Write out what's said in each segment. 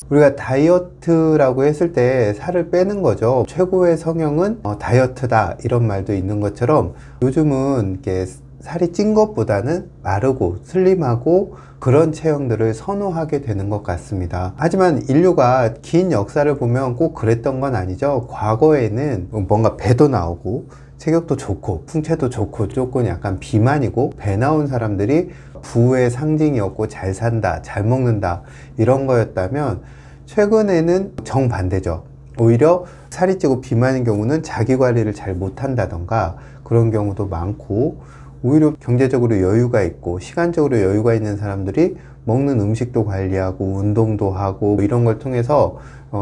우리가 다이어트라고 했을 때 살을 빼는 거죠. 최고의 성형은 다이어트다 이런 말도 있는 것처럼 요즘은 이렇게 살이 찐 것보다는 마르고 슬림하고 그런 체형들을 선호하게 되는 것 같습니다. 하지만 인류가 긴 역사를 보면 꼭 그랬던 건 아니죠. 과거에는 뭔가 배도 나오고 체격도 좋고 풍채도 좋고 조금 약간 비만이고 배 나온 사람들이 부의 상징이었고 잘 산다, 잘 먹는다 이런 거였다면 최근에는 정반대죠. 오히려 살이 찌고 비만인 경우는 자기 관리를 잘 못한다던가 그런 경우도 많고, 오히려 경제적으로 여유가 있고 시간적으로 여유가 있는 사람들이 먹는 음식도 관리하고 운동도 하고 이런 걸 통해서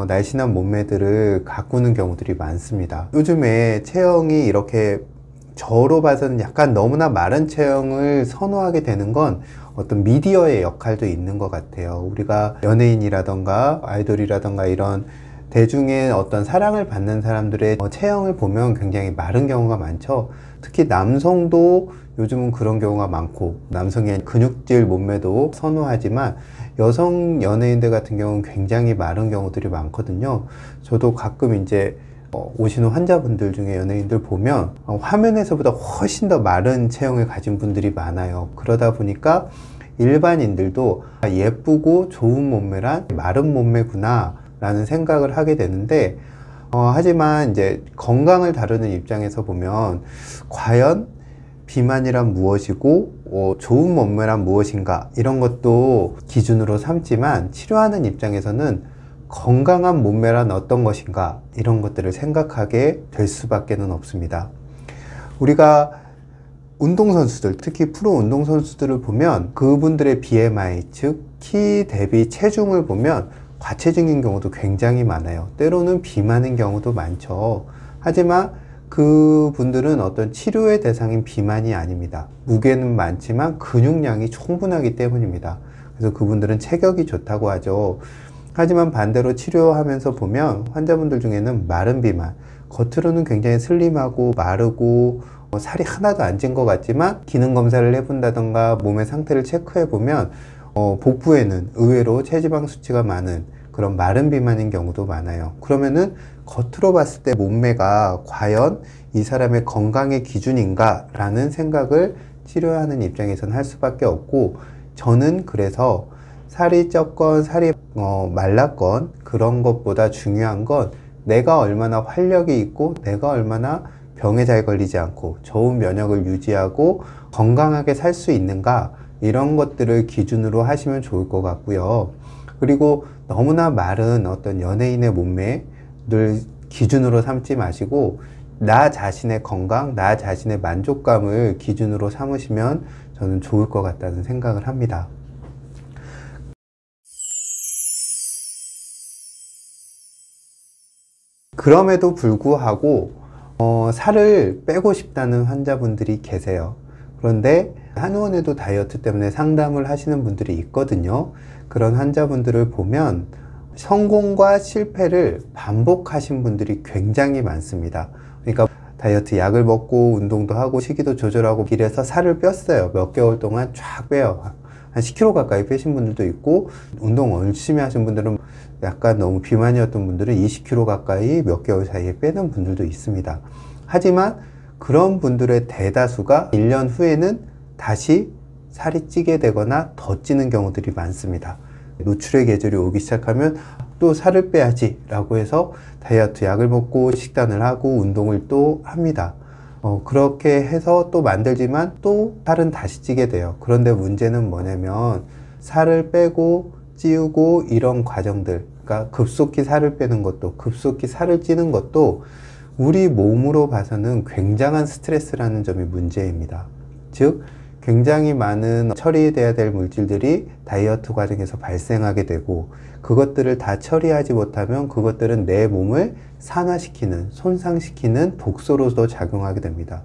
날씬한 몸매들을 가꾸는 경우들이 많습니다. 요즘에 체형이 이렇게 저로 봐서는 약간 너무나 마른 체형을 선호하게 되는 건 어떤 미디어의 역할도 있는 것 같아요. 우리가 연예인이라던가 아이돌이라던가 이런 대중의 어떤 사랑을 받는 사람들의 체형을 보면 굉장히 마른 경우가 많죠. 특히 남성도 요즘은 그런 경우가 많고, 남성의 근육질 몸매도 선호하지만 여성 연예인들 같은 경우는 굉장히 마른 경우들이 많거든요. 저도 가끔 이제 오시는 환자분들 중에 연예인들 보면 화면에서보다 훨씬 더 마른 체형을 가진 분들이 많아요. 그러다 보니까 일반인들도 예쁘고 좋은 몸매란 마른 몸매구나 라는 생각을 하게 되는데, 하지만 이제 건강을 다루는 입장에서 보면 과연 비만이란 무엇이고 좋은 몸매란 무엇인가 이런 것도 기준으로 삼지만, 치료하는 입장에서는 건강한 몸매란 어떤 것인가 이런 것들을 생각하게 될 수밖에 없습니다. 우리가 운동선수들, 특히 프로 운동선수들을 보면 그분들의 BMI, 즉 키 대비 체중을 보면 과체중인 경우도 굉장히 많아요. 때로는 비만인 경우도 많죠. 하지만 그분들은 어떤 치료의 대상인 비만이 아닙니다. 무게는 많지만 근육량이 충분하기 때문입니다. 그래서 그분들은 체격이 좋다고 하죠. 하지만 반대로 치료하면서 보면 환자분들 중에는 마른 비만, 겉으로는 굉장히 슬림하고 마르고 살이 하나도 안 찐 것 같지만 기능 검사를 해본다던가 몸의 상태를 체크해 보면 복부에는 의외로 체지방 수치가 많은 그런 마른 비만인 경우도 많아요. 그러면은 겉으로 봤을 때 몸매가 과연 이 사람의 건강의 기준인가 라는 생각을 치료하는 입장에서는 할 수밖에 없고, 저는 그래서 살이 쪘건 살이 말랐건 그런 것보다 중요한 건 내가 얼마나 활력이 있고 내가 얼마나 병에 잘 걸리지 않고 좋은 면역을 유지하고 건강하게 살 수 있는가, 이런 것들을 기준으로 하시면 좋을 것 같고요. 그리고 너무나 마른 어떤 연예인의 몸매를 기준으로 삼지 마시고 나 자신의 건강, 나 자신의 만족감을 기준으로 삼으시면 저는 좋을 것 같다는 생각을 합니다. 그럼에도 불구하고 살을 빼고 싶다는 환자분들이 계세요. 그런데 한의원에도 다이어트 때문에 상담을 하시는 분들이 있거든요. 그런 환자분들을 보면 성공과 실패를 반복하신 분들이 굉장히 많습니다. 그러니까 다이어트 약을 먹고 운동도 하고 식이도 조절하고 이래서 살을 뺐어요. 몇 개월 동안 쫙 빼요. 한 10kg 가까이 빼신 분들도 있고, 운동 열심히 하신 분들은 약간 너무 비만이었던 분들은 20kg 가까이 몇 개월 사이에 빼는 분들도 있습니다. 하지만 그런 분들의 대다수가 1년 후에는 다시 살이 찌게 되거나 더 찌는 경우들이 많습니다. 노출의 계절이 오기 시작하면 또 살을 빼야지 라고 해서 다이어트 약을 먹고 식단을 하고 운동을 또 합니다. 그렇게 해서 또 만들지만 또 살은 다시 찌게 돼요. 그런데 문제는 뭐냐면 살을 빼고 찌우고 이런 과정들, 그러니까 급속히 살을 빼는 것도 급속히 살을 찌는 것도 우리 몸으로 봐서는 굉장한 스트레스라는 점이 문제입니다. 즉 굉장히 많은 처리돼야 될 물질들이 다이어트 과정에서 발생하게 되고, 그것들을 다 처리하지 못하면 그것들은 내 몸을 산화시키는, 손상시키는 독소로도 작용하게 됩니다.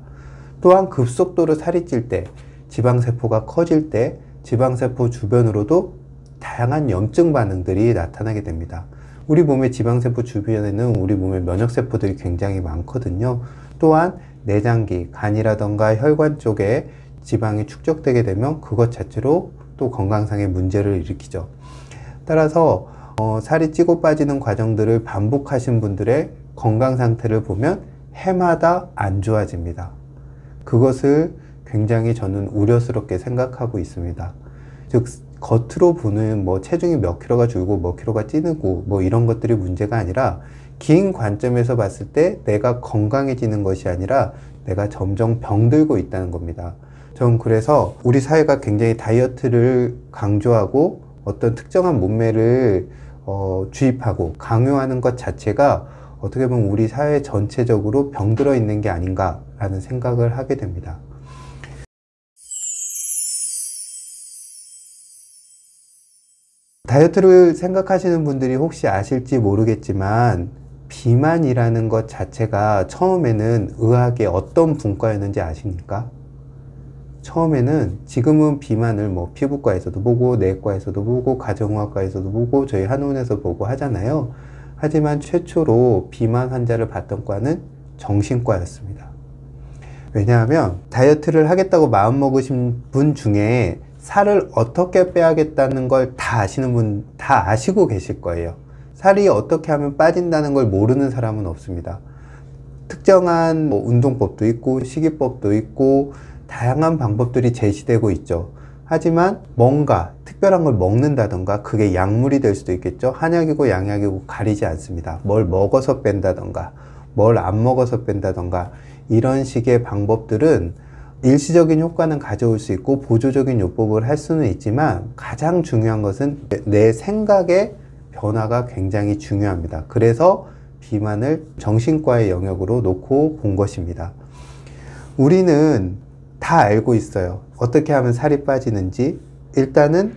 또한 급속도로 살이 찔 때, 지방세포가 커질 때 지방세포 주변으로도 다양한 염증 반응들이 나타나게 됩니다. 우리 몸의 지방세포 주변에는 우리 몸의 면역세포들이 굉장히 많거든요. 또한 내장기, 간이라던가 혈관 쪽에 지방이 축적되게 되면 그것 자체로 또 건강상의 문제를 일으키죠. 따라서 살이 찌고 빠지는 과정들을 반복하신 분들의 건강 상태를 보면 해마다 안 좋아집니다. 그것을 굉장히 저는 우려스럽게 생각하고 있습니다. 즉 겉으로 보는 체중이 몇 킬로가 줄고 몇 킬로가 찌고 이런 것들이 문제가 아니라 긴 관점에서 봤을 때 내가 건강해지는 것이 아니라 내가 점점 병들고 있다는 겁니다. 전 그래서 우리 사회가 굉장히 다이어트를 강조하고 어떤 특정한 몸매를 주입하고 강요하는 것 자체가 어떻게 보면 우리 사회 전체적으로 병들어 있는 게 아닌가라는 생각을 하게 됩니다. 다이어트를 생각하시는 분들이 혹시 아실지 모르겠지만 비만이라는 것 자체가 처음에는 의학의 어떤 분과였는지 아십니까? 처음에는 지금은 비만을 피부과에서도 보고 내과에서도 보고 가정의학과에서도 보고 저희 한의원에서 보고 하잖아요. 하지만 최초로 비만 환자를 봤던 과는 정신과였습니다. 왜냐하면 다이어트를 하겠다고 마음먹으신 분 중에 살을 어떻게 빼야겠다는 걸 다 아시는 분, 다 아시고 계실 거예요. 살이 어떻게 하면 빠진다는 걸 모르는 사람은 없습니다. 특정한 운동법도 있고 식이법도 있고 다양한 방법들이 제시되고 있죠. 하지만 뭔가 특별한 걸 먹는다던가 그게 약물이 될 수도 있겠죠. 한약이고 양약이고 가리지 않습니다. 뭘 먹어서 뺀다던가 뭘 안 먹어서 뺀다던가 이런 식의 방법들은 일시적인 효과는 가져올 수 있고 보조적인 요법을 할 수는 있지만 가장 중요한 것은 내 생각의 변화가 굉장히 중요합니다. 그래서 비만을 정신과의 영역으로 놓고 본 것입니다. 우리는 다 알고 있어요. 어떻게 하면 살이 빠지는지. 일단은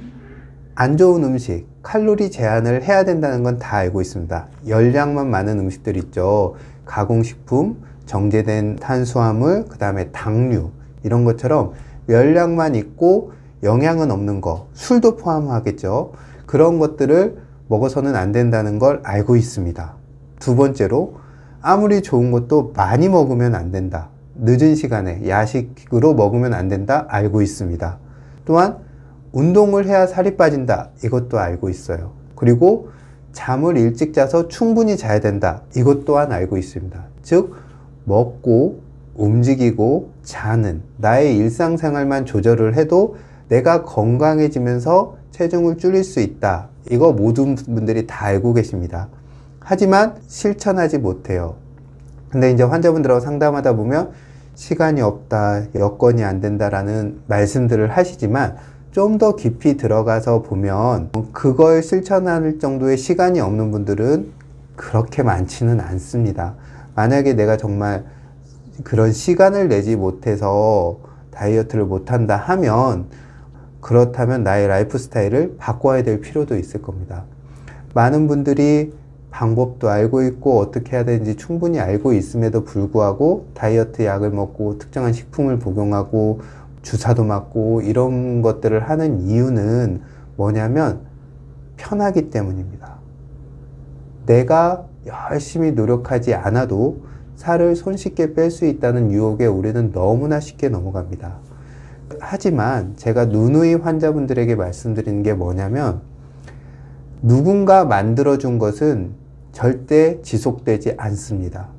안 좋은 음식, 칼로리 제한을 해야 된다는 건 다 알고 있습니다. 열량만 많은 음식들 있죠. 가공식품, 정제된 탄수화물, 그 다음에 당류 이런 것처럼 열량만 있고 영양은 없는 거, 술도 포함하겠죠. 그런 것들을 먹어서는 안 된다는 걸 알고 있습니다. 두 번째로 아무리 좋은 것도 많이 먹으면 안 된다. 늦은 시간에 야식으로 먹으면 안 된다. 알고 있습니다. 또한 운동을 해야 살이 빠진다. 이것도 알고 있어요. 그리고 잠을 일찍 자서 충분히 자야 된다. 이것 또한 알고 있습니다. 즉 먹고 움직이고 자는 나의 일상생활만 조절을 해도 내가 건강해지면서 체중을 줄일 수 있다. 이거 모든 분들이 다 알고 계십니다. 하지만 실천하지 못해요. 근데 이제 환자분들하고 상담하다 보면 시간이 없다, 여건이 안 된다라는 말씀들을 하시지만 좀 더 깊이 들어가서 보면 그걸 실천할 정도의 시간이 없는 분들은 그렇게 많지는 않습니다. 만약에 내가 정말 그런 시간을 내지 못해서 다이어트를 못한다 하면 그렇다면 나의 라이프 스타일을 바꿔야 될 필요도 있을 겁니다. 많은 분들이 방법도 알고 있고 어떻게 해야 되는지 충분히 알고 있음에도 불구하고 다이어트 약을 먹고 특정한 식품을 복용하고 주사도 맞고 이런 것들을 하는 이유는 뭐냐면 편하기 때문입니다. 내가 열심히 노력하지 않아도 살을 손쉽게 뺄 수 있다는 유혹에 우리는 너무나 쉽게 넘어갑니다. 하지만 제가 누누이 환자분들에게 말씀드리는 게 뭐냐면 누군가 만들어준 것은 절대 지속되지 않습니다.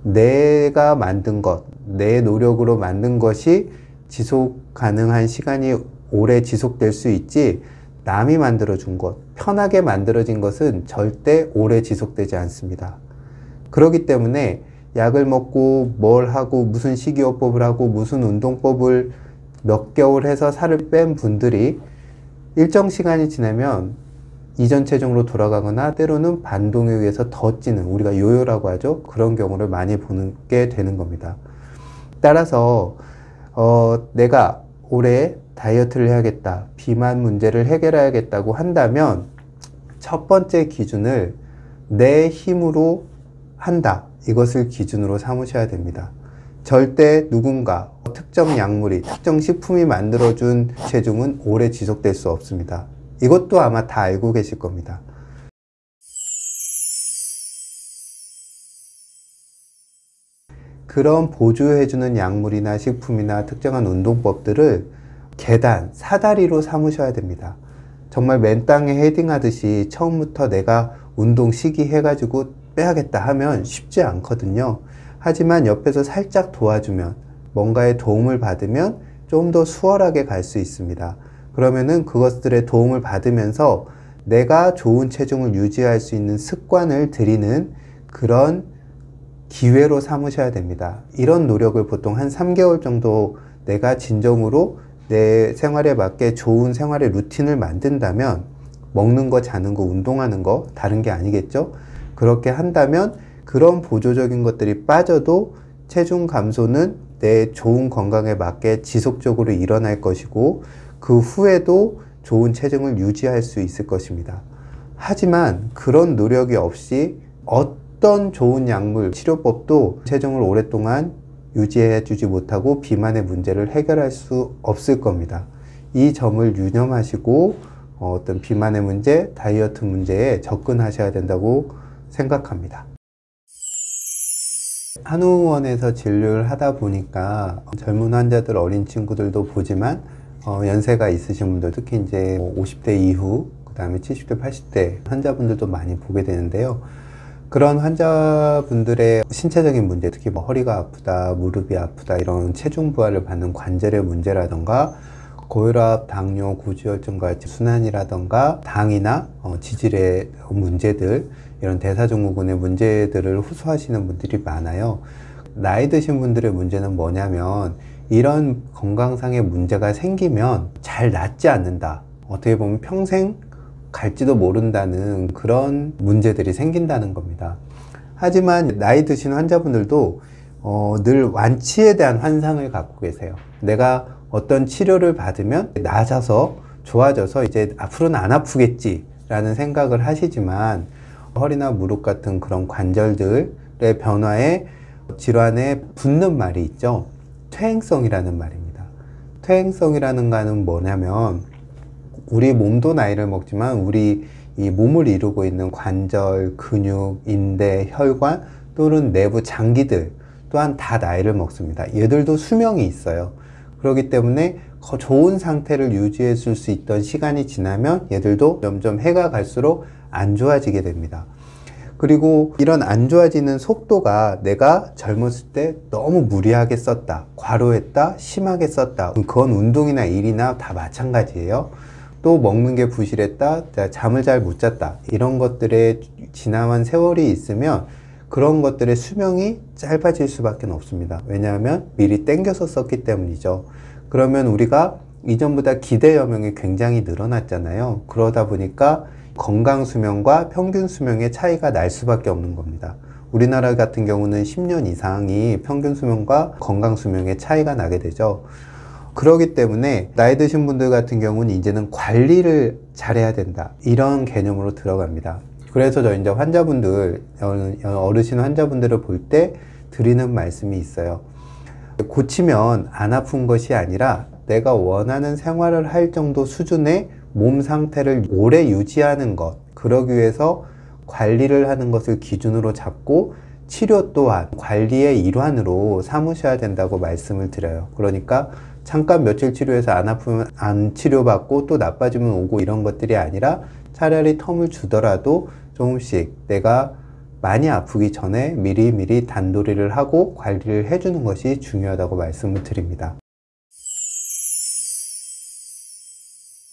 내가 만든 것, 내 노력으로 만든 것이 지속 가능한 시간이 오래 지속될 수 있지 남이 만들어준 것, 편하게 만들어진 것은 절대 오래 지속되지 않습니다. 그렇기 때문에 약을 먹고 뭘 하고 무슨 식이요법을 하고 무슨 운동법을 몇 개월 해서 살을 뺀 분들이 일정 시간이 지나면 이전 체중으로 돌아가거나 때로는 반동에 의해서 더 찌는, 우리가 요요라고 하죠. 그런 경우를 많이 보게 되는 겁니다. 따라서 내가 올해 다이어트를 해야겠다, 비만 문제를 해결해야겠다고 한다면 첫 번째 기준을 내 힘으로 한다, 이것을 기준으로 삼으셔야 됩니다. 절대 누군가 특정 약물이, 특정 식품이 만들어준 체중은 오래 지속될 수 없습니다. 이것도 아마 다 알고 계실 겁니다. 그런 보조해주는 약물이나 식품이나 특정한 운동법들을 계단, 사다리로 삼으셔야 됩니다. 정말 맨 땅에 헤딩하듯이 처음부터 내가 운동 시기해가지고 빼야겠다 하면 쉽지 않거든요. 하지만 옆에서 살짝 도와주면, 뭔가의 도움을 받으면 좀 더 수월하게 갈 수 있습니다. 그러면은 그것들의 도움을 받으면서 내가 좋은 체중을 유지할 수 있는 습관을 들이는 그런 기회로 삼으셔야 됩니다. 이런 노력을 보통 한 3개월 정도 내가 진정으로 내 생활에 맞게 좋은 생활의 루틴을 만든다면, 먹는 거, 자는 거, 운동하는 거 다른 게 아니겠죠? 그렇게 한다면 그런 보조적인 것들이 빠져도 체중 감소는 내 좋은 건강에 맞게 지속적으로 일어날 것이고, 그 후에도 좋은 체중을 유지할 수 있을 것입니다. 하지만 그런 노력이 없이 어떤 좋은 약물, 치료법도 체중을 오랫동안 유지해 주지 못하고 비만의 문제를 해결할 수 없을 겁니다. 이 점을 유념하시고 어떤 비만의 문제, 다이어트 문제에 접근하셔야 된다고 생각합니다. 한의원에서 진료를 하다 보니까 젊은 환자들, 어린 친구들도 보지만 연세가 있으신 분들, 특히 이제 50대 이후, 그 다음에 70대, 80대 환자분들도 많이 보게 되는데요. 그런 환자분들의 신체적인 문제, 특히 뭐 허리가 아프다, 무릎이 아프다, 이런 체중 부하를 받는 관절의 문제라던가, 고혈압, 당뇨, 고지혈증과 순환이라던가, 당이나 지질의 문제들, 이런 대사증후군의 문제들을 호소하시는 분들이 많아요. 나이 드신 분들의 문제는 뭐냐면, 이런 건강상의 문제가 생기면 잘 낫지 않는다. 어떻게 보면 평생 갈지도 모른다는 그런 문제들이 생긴다는 겁니다. 하지만 나이 드신 환자분들도 늘 완치에 대한 환상을 갖고 계세요. 내가 어떤 치료를 받으면 나아져서, 좋아져서 이제 앞으로는 안 아프겠지 라는 생각을 하시지만, 허리나 무릎 같은 그런 관절들의 변화에 질환에 붙는 말이 있죠. 퇴행성이라는 말입니다. 퇴행성이라는 거는 뭐냐면, 우리 몸도 나이를 먹지만 우리 이 몸을 이루고 있는 관절, 근육, 인대, 혈관 또는 내부 장기들 또한 다 나이를 먹습니다. 얘들도 수명이 있어요. 그렇기 때문에 좋은 상태를 유지해 줄 수 있던 시간이 지나면 얘들도 점점 해가 갈수록 안 좋아지게 됩니다. 그리고 이런 안 좋아지는 속도가 내가 젊었을 때 너무 무리하게 썼다, 과로했다, 심하게 썼다, 그건 운동이나 일이나 다 마찬가지예요. 또 먹는 게 부실했다, 잠을 잘 못 잤다, 이런 것들에 지나간 세월이 있으면 그런 것들의 수명이 짧아질 수밖에 없습니다. 왜냐하면 미리 땡겨서 썼기 때문이죠. 그러면 우리가 이전보다 기대 여명이 굉장히 늘어났잖아요. 그러다 보니까 건강 수명과 평균 수명의 차이가 날 수밖에 없는 겁니다. 우리나라 같은 경우는 10년 이상이 평균 수명과 건강 수명의 차이가 나게 되죠. 그렇기 때문에 나이 드신 분들 같은 경우는 이제는 관리를 잘해야 된다, 이런 개념으로 들어갑니다. 그래서 저 이제 환자분들, 어르신 환자분들을 볼 때 드리는 말씀이 있어요. 고치면 안 아픈 것이 아니라 내가 원하는 생활을 할 정도 수준의 몸 상태를 오래 유지하는 것, 그러기 위해서 관리를 하는 것을 기준으로 잡고 치료 또한 관리의 일환으로 삼으셔야 된다고 말씀을 드려요. 그러니까 잠깐 며칠 치료해서 안 아프면 안 치료받고 또 나빠지면 오고, 이런 것들이 아니라 차라리 텀을 주더라도 조금씩 내가 많이 아프기 전에 미리미리 단도리를 하고 관리를 해주는 것이 중요하다고 말씀을 드립니다.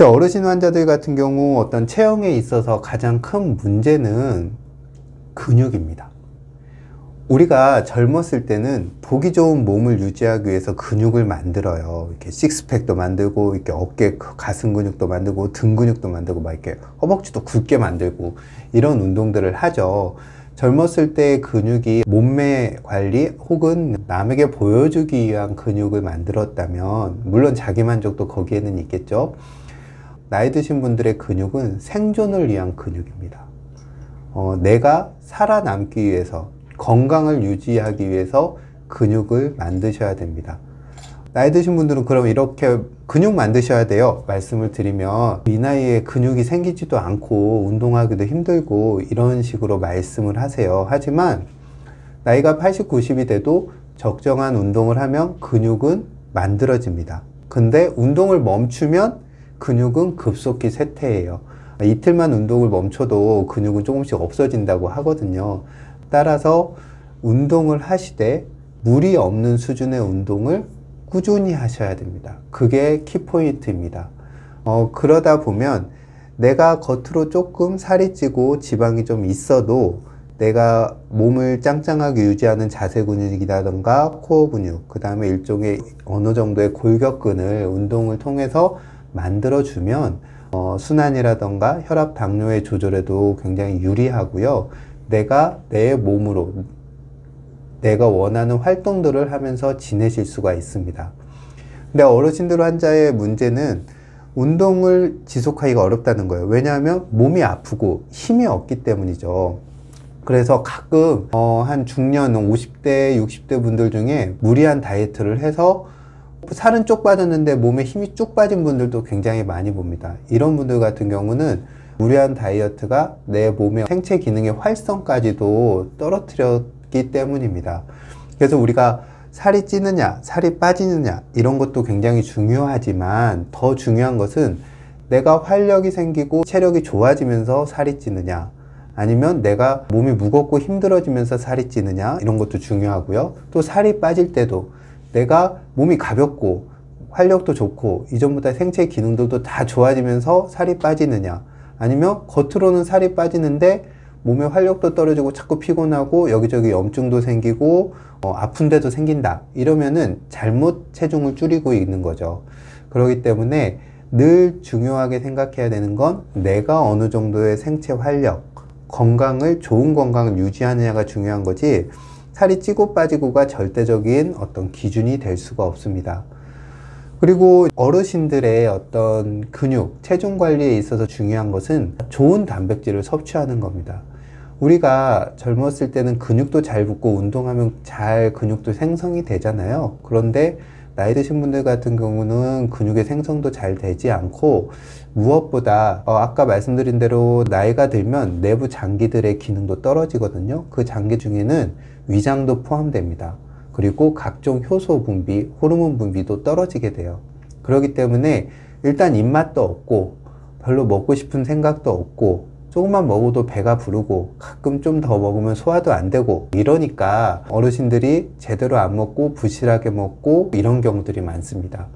어르신 환자들 같은 경우 어떤 체형에 있어서 가장 큰 문제는 근육입니다. 우리가 젊었을 때는 보기 좋은 몸을 유지하기 위해서 근육을 만들어요. 이렇게 식스팩도 만들고, 이렇게 어깨, 가슴 근육도 만들고, 등 근육도 만들고, 막 이렇게 허벅지도 굵게 만들고, 이런 운동들을 하죠. 젊었을 때의 근육이 몸매 관리 혹은 남에게 보여주기 위한 근육을 만들었다면, 물론 자기 만족도 거기에는 있겠죠. 나이 드신 분들의 근육은 생존을 위한 근육입니다. 내가 살아남기 위해서, 건강을 유지하기 위해서 근육을 만드셔야 됩니다. 나이 드신 분들은 그럼 이렇게 근육 만드셔야 돼요 말씀을 드리면, 이 나이에 근육이 생기지도 않고 운동하기도 힘들고 이런 식으로 말씀을 하세요. 하지만 나이가 80, 90이 돼도 적정한 운동을 하면 근육은 만들어집니다. 근데 운동을 멈추면 근육은 급속히 쇠퇴해요. 이틀만 운동을 멈춰도 근육은 조금씩 없어진다고 하거든요. 따라서 운동을 하시되 무리 없는 수준의 운동을 꾸준히 하셔야 됩니다. 그게 키포인트입니다. 그러다 보면 내가 겉으로 조금 살이 찌고 지방이 좀 있어도 내가 몸을 짱짱하게 유지하는 자세 근육이라던가 코어 근육, 그 다음에 일종의 어느 정도의 골격근을 운동을 통해서 만들어주면 순환이라던가 혈압, 당뇨의 조절에도 굉장히 유리하고요. 내가 내 몸으로 내가 원하는 활동들을 하면서 지내실 수가 있습니다. 근데 어르신들 환자의 문제는 운동을 지속하기가 어렵다는 거예요. 왜냐하면 몸이 아프고 힘이 없기 때문이죠. 그래서 가끔 한 중년 50대 60대 분들 중에 무리한 다이어트를 해서 살은 쪽 빠졌는데 몸에 힘이 쭉 빠진 분들도 굉장히 많이 봅니다. 이런 분들 같은 경우는 무리한 다이어트가 내 몸의 생체 기능의 활성까지도 떨어뜨렸기 때문입니다. 그래서 우리가 살이 찌느냐 살이 빠지느냐 이런 것도 굉장히 중요하지만 더 중요한 것은 내가 활력이 생기고 체력이 좋아지면서 살이 찌느냐, 아니면 내가 몸이 무겁고 힘들어지면서 살이 찌느냐, 이런 것도 중요하고요. 또 살이 빠질 때도 내가 몸이 가볍고 활력도 좋고 이전보다 생체 기능들도 다 좋아지면서 살이 빠지느냐, 아니면 겉으로는 살이 빠지는데 몸의 활력도 떨어지고 자꾸 피곤하고 여기저기 염증도 생기고 아픈 데도 생긴다, 이러면은 잘못 체중을 줄이고 있는 거죠. 그렇기 때문에 늘 중요하게 생각해야 되는 건 내가 어느 정도의 생체 활력, 건강을, 좋은 건강을 유지하느냐가 중요한 거지, 살이 찌고 빠지고가 절대적인 어떤 기준이 될 수가 없습니다. 그리고 어르신들의 어떤 근육, 체중 관리에 있어서 중요한 것은 좋은 단백질을 섭취하는 겁니다. 우리가 젊었을 때는 근육도 잘 붙고 운동하면 잘 근육도 생성이 되잖아요. 그런데 나이 드신 분들 같은 경우는 근육의 생성도 잘 되지 않고, 무엇보다 아까 말씀드린 대로 나이가 들면 내부 장기들의 기능도 떨어지거든요. 그 장기 중에는 위장도 포함됩니다. 그리고 각종 효소 분비, 호르몬 분비도 떨어지게 돼요. 그렇기 때문에 일단 입맛도 없고 별로 먹고 싶은 생각도 없고, 조금만 먹어도 배가 부르고 가끔 좀 더 먹으면 소화도 안 되고, 이러니까 어르신들이 제대로 안 먹고 부실하게 먹고 이런 경우들이 많습니다.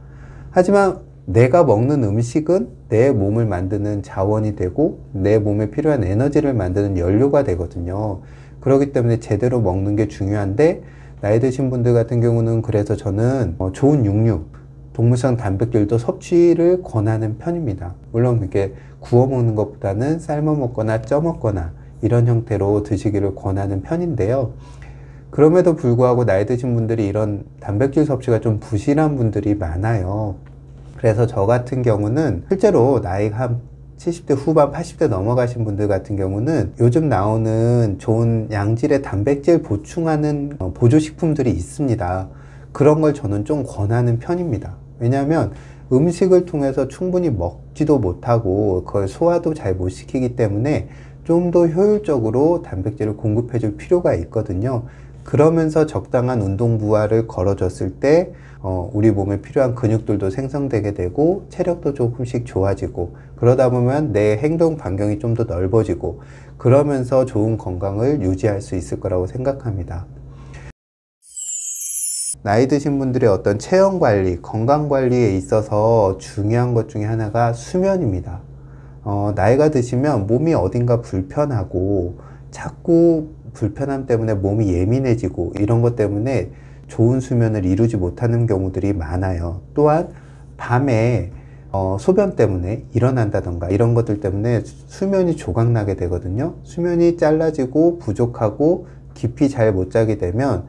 하지만 내가 먹는 음식은 내 몸을 만드는 자원이 되고 내 몸에 필요한 에너지를 만드는 연료가 되거든요. 그렇기 때문에 제대로 먹는 게 중요한데, 나이 드신 분들 같은 경우는 그래서 저는 좋은 육류, 동물성 단백질도 섭취를 권하는 편입니다. 물론 이렇게 구워 먹는 것보다는 삶아 먹거나 쪄 먹거나 이런 형태로 드시기를 권하는 편인데요. 그럼에도 불구하고 나이 드신 분들이 이런 단백질 섭취가 좀 부실한 분들이 많아요. 그래서 저 같은 경우는 실제로 나이가 한 70대 후반 80대 넘어가신 분들 같은 경우는 요즘 나오는 좋은 양질의 단백질 보충하는 보조식품들이 있습니다. 그런 걸 저는 좀 권하는 편입니다. 왜냐하면 음식을 통해서 충분히 먹지도 못하고 그걸 소화도 잘 못 시키기 때문에 좀 더 효율적으로 단백질을 공급해 줄 필요가 있거든요. 그러면서 적당한 운동 부하를 걸어줬을 때 우리 몸에 필요한 근육들도 생성되게 되고 체력도 조금씩 좋아지고, 그러다 보면 내 행동 반경이 좀 더 넓어지고, 그러면서 좋은 건강을 유지할 수 있을 거라고 생각합니다. 나이 드신 분들의 어떤 체형 관리, 건강 관리에 있어서 중요한 것 중에 하나가 수면입니다. 나이가 드시면 몸이 어딘가 불편하고 자꾸 불편함 때문에 몸이 예민해지고 이런 것 때문에 좋은 수면을 이루지 못하는 경우들이 많아요. 또한 밤에 소변 때문에 일어난다던가 이런 것들 때문에 수면이 조각나게 되거든요. 수면이 짧아지고 부족하고 깊이 잘 못 자게 되면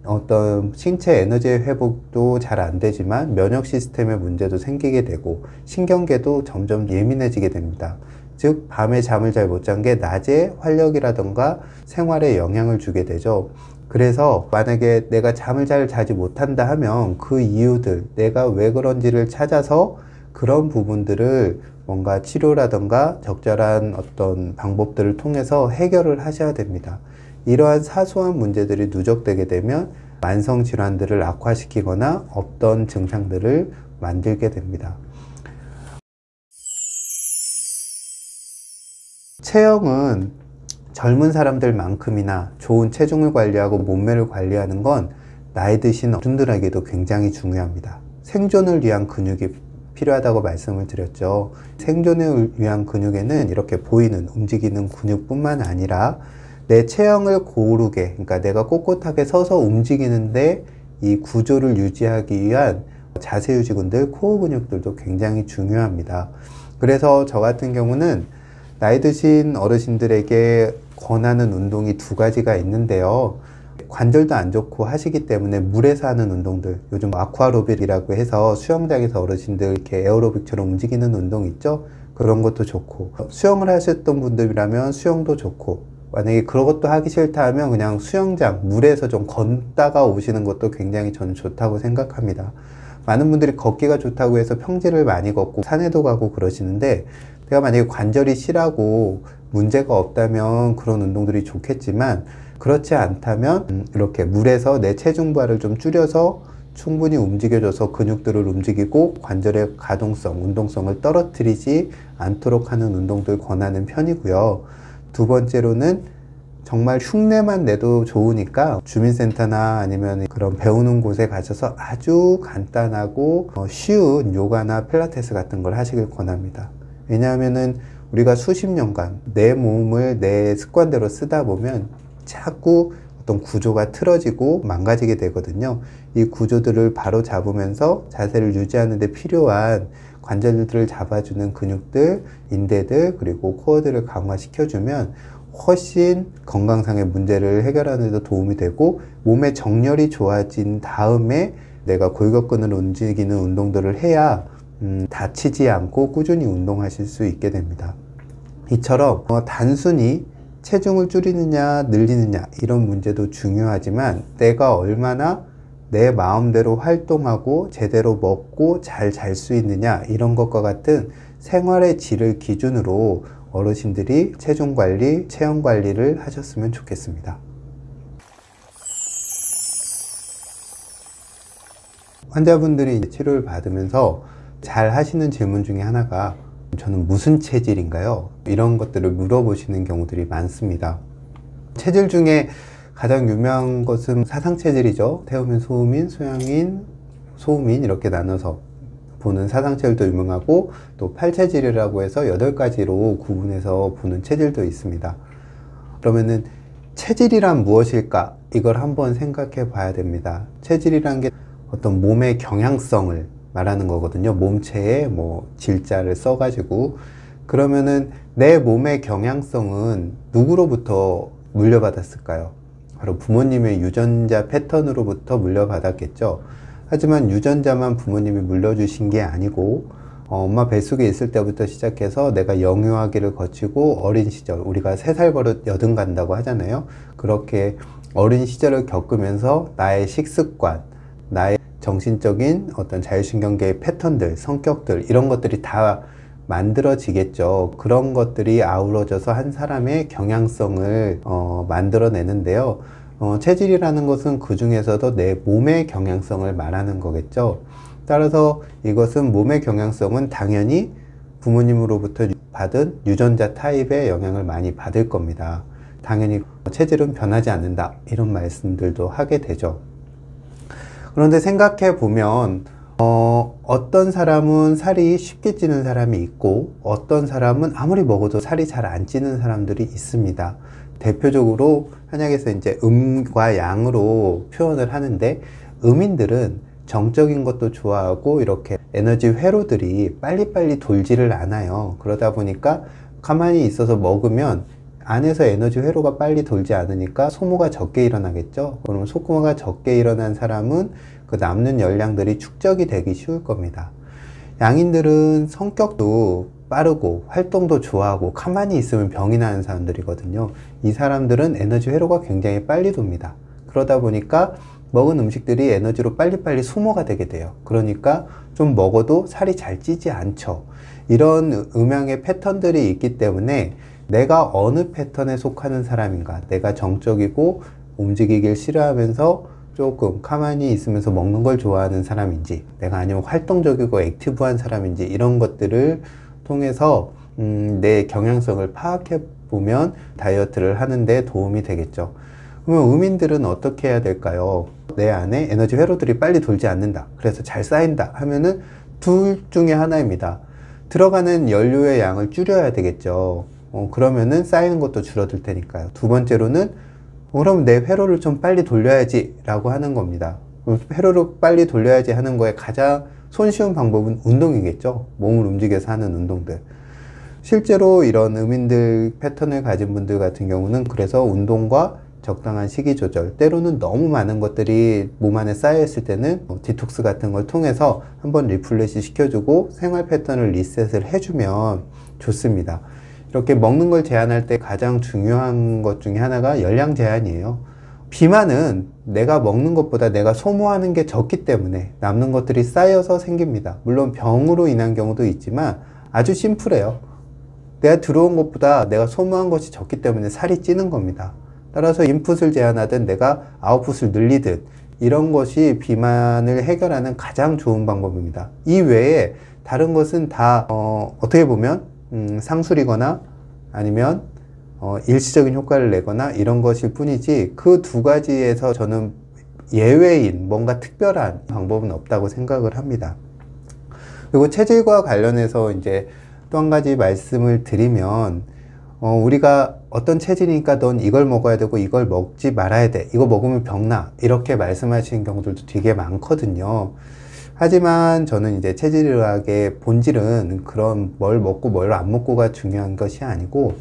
어떤 신체 에너지의 회복도 잘 안 되지만 면역 시스템의 문제도 생기게 되고 신경계도 점점 예민해지게 됩니다. 즉 밤에 잠을 잘 못 잔 게 낮에 활력이라던가 생활에 영향을 주게 되죠. 그래서 만약에 내가 잠을 잘 자지 못한다 하면 그 이유들, 내가 왜 그런지를 찾아서 그런 부분들을 뭔가 치료라던가 적절한 어떤 방법들을 통해서 해결을 하셔야 됩니다. 이러한 사소한 문제들이 누적되게 되면 만성 질환들을 악화시키거나 없던 증상들을 만들게 됩니다. 체형은 젊은 사람들만큼이나 좋은 체중을 관리하고 몸매를 관리하는 건 나이 드신 어른들에게도 굉장히 중요합니다. 생존을 위한 근육이 필요하다고 말씀을 드렸죠. 생존을 위한 근육에는 이렇게 보이는 움직이는 근육뿐만 아니라 내 체형을 고르게, 그러니까 내가 꼿꼿하게 서서 움직이는데 이 구조를 유지하기 위한 자세 유지근들, 코어 근육들도 굉장히 중요합니다. 그래서 저 같은 경우는 나이 드신 어르신들에게 권하는 운동이 두 가지가 있는데요. 관절도 안 좋고 하시기 때문에 물에서 하는 운동들, 요즘 아쿠아로빅이라고 해서 수영장에서 어르신들 이렇게 에어로빅처럼 움직이는 운동 있죠? 그런 것도 좋고, 수영을 하셨던 분들이라면 수영도 좋고, 만약에 그런 것도 하기 싫다 하면 그냥 수영장, 물에서 좀 걷다가 오시는 것도 굉장히 저는 좋다고 생각합니다. 많은 분들이 걷기가 좋다고 해서 평지를 많이 걷고 산에도 가고 그러시는데, 내가 만약에 관절이 실하고 문제가 없다면 그런 운동들이 좋겠지만, 그렇지 않다면 이렇게 물에서 내 체중 부하를 좀 줄여서 충분히 움직여줘서 근육들을 움직이고 관절의 가동성, 운동성을 떨어뜨리지 않도록 하는 운동들 권하는 편이고요. 두 번째로는 정말 흉내만 내도 좋으니까 주민센터나 아니면 그런 배우는 곳에 가셔서 아주 간단하고 쉬운 요가나 필라테스 같은 걸 하시길 권합니다. 왜냐하면은 우리가 수십 년간 내 몸을 내 습관대로 쓰다 보면 자꾸 어떤 구조가 틀어지고 망가지게 되거든요. 이 구조들을 바로 잡으면서 자세를 유지하는 데 필요한 관절들을 잡아주는 근육들, 인대들, 그리고 코어들을 강화시켜주면 훨씬 건강상의 문제를 해결하는 데 도움이 되고, 몸의 정렬이 좋아진 다음에 내가 골격근을 움직이는 운동들을 해야 다치지 않고 꾸준히 운동하실 수 있게 됩니다. 이처럼 단순히 체중을 줄이느냐 늘리느냐 이런 문제도 중요하지만, 내가 얼마나 내 마음대로 활동하고 제대로 먹고 잘 잘 수 있느냐 이런 것과 같은 생활의 질을 기준으로 어르신들이 체중 관리, 체형 관리를 하셨으면 좋겠습니다. 환자분들이 치료를 받으면서 잘 하시는 질문 중에 하나가 저는 무슨 체질인가요? 이런 것들을 물어보시는 경우들이 많습니다. 체질 중에 가장 유명한 것은 사상체질이죠. 태음인, 소음인, 소양인, 소음인 이렇게 나눠서 보는 사상체질도 유명하고, 또 팔체질이라고 해서 8가지로 구분해서 보는 체질도 있습니다. 그러면은 체질이란 무엇일까? 이걸 한번 생각해 봐야 됩니다. 체질이란 게 어떤 몸의 경향성을 말하는 거거든요. 몸체에 질자를 써가지고. 그러면은 내 몸의 경향성은 누구로부터 물려받았을까요? 바로 부모님의 유전자 패턴으로부터 물려받았겠죠. 하지만 유전자만 부모님이 물려주신 게 아니고, 엄마 뱃속에 있을 때부터 시작해서 내가 영유아기를 거치고 어린 시절, 우리가 3살 버릇 여든 간다고 하잖아요. 그렇게 어린 시절을 겪으면서 나의 식습관, 나의 정신적인 어떤 자율신경계의 패턴들, 성격들 이런 것들이 다 만들어지겠죠. 그런 것들이 아우러져서 한 사람의 경향성을 만들어내는데요. 체질이라는 것은 그 중에서도 내 몸의 경향성을 말하는 거겠죠. 따라서 이것은 몸의 경향성은 당연히 부모님으로부터 받은 유전자 타입의 영향을 많이 받을 겁니다. 당연히 체질은 변하지 않는다 이런 말씀들도 하게 되죠. 그런데 생각해 보면 어떤 사람은 살이 쉽게 찌는 사람이 있고, 어떤 사람은 아무리 먹어도 살이 잘 안 찌는 사람들이 있습니다. 대표적으로 한약에서 이제 음과 양으로 표현을 하는데, 음인들은 정적인 것도 좋아하고 이렇게 에너지 회로들이 빨리빨리 돌지를 않아요. 그러다 보니까 가만히 있어서 먹으면 안에서 에너지 회로가 빨리 돌지 않으니까 소모가 적게 일어나겠죠. 그럼 소모가 적게 일어난 사람은 그 남는 열량들이 축적이 되기 쉬울 겁니다. 양인들은 성격도 빠르고 활동도 좋아하고 가만히 있으면 병이 나는 사람들이거든요. 이 사람들은 에너지 회로가 굉장히 빨리 돕니다. 그러다 보니까 먹은 음식들이 에너지로 빨리빨리 소모가 되게 돼요. 그러니까 좀 먹어도 살이 잘 찌지 않죠. 이런 음양의 패턴들이 있기 때문에 내가 어느 패턴에 속하는 사람인가, 내가 정적이고 움직이길 싫어하면서 조금 가만히 있으면서 먹는 걸 좋아하는 사람인지, 내가 아니면 활동적이고 액티브한 사람인지, 이런 것들을 통해서 내 경향성을 파악해 보면 다이어트를 하는데 도움이 되겠죠. 그러면 의민들은 어떻게 해야 될까요? 내 안에 에너지 회로들이 빨리 돌지 않는다, 그래서 잘 쌓인다 하면은 둘 중에 하나입니다. 들어가는 연료의 양을 줄여야 되겠죠. 그러면은 쌓이는 것도 줄어들 테니까요. 두 번째로는 그럼 내 회로를 좀 빨리 돌려야지 라고 하는 겁니다. 회로를 빨리 돌려야지 하는 거에 가장 손쉬운 방법은 운동이겠죠. 몸을 움직여서 하는 운동들. 실제로 이런 의민들 패턴을 가진 분들 같은 경우는 그래서 운동과 적당한 식이 조절, 때로는 너무 많은 것들이 몸 안에 쌓여 있을 때는 디톡스 같은 걸 통해서 한번 리플레시 시켜주고 생활 패턴을 리셋을 해주면 좋습니다. 이렇게 먹는 걸 제한할 때 가장 중요한 것 중에 하나가 열량 제한이에요. 비만은 내가 먹는 것보다 내가 소모하는 게 적기 때문에 남는 것들이 쌓여서 생깁니다. 물론 병으로 인한 경우도 있지만 아주 심플해요. 내가 들어온 것보다 내가 소모한 것이 적기 때문에 살이 찌는 겁니다. 따라서 인풋을 제한하든 내가 아웃풋을 늘리든 이런 것이 비만을 해결하는 가장 좋은 방법입니다. 이 외에 다른 것은 다 어떻게 보면 상술이거나 아니면 일시적인 효과를 내거나 이런 것일 뿐이지, 그 두 가지에서 저는 예외인 뭔가 특별한 방법은 없다고 생각을 합니다. 그리고 체질과 관련해서 이제 또 한 가지 말씀을 드리면, 우리가 어떤 체질이니까 넌 이걸 먹어야 되고 이걸 먹지 말아야 돼, 이거 먹으면 병나, 이렇게 말씀하시는 경우들도 되게 많거든요. 하지만 저는 이제 체질의학의 본질은 그런 뭘 먹고 뭘 안 먹고가 중요한 것이 아니고